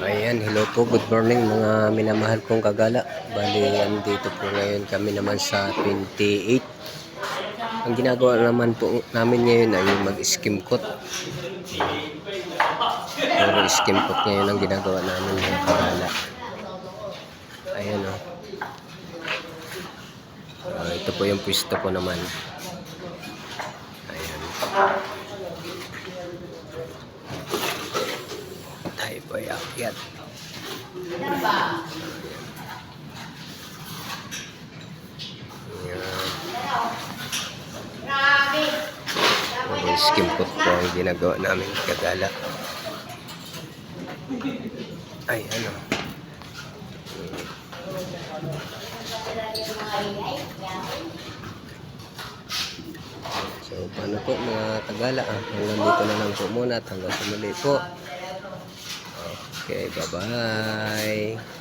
Ayan, hello po, good morning mga minamahal kong kagala. Bali, andito po ngayon kami naman sa 28. Ang ginagawa naman po namin ngayon ay mag-skim coat. Puro skim coat ngayon ang ginagawa namin mga kagala. Ayan o. Ito po yung pwesto ko naman. Ayan. Tayo po ay akyat. Skim coat po ang ginagawa namin kagala. Ay, ano. So, paano po mga kagala? Hanggang dito na lang po muna at hanggang sa muli po. Okay, bye-bye.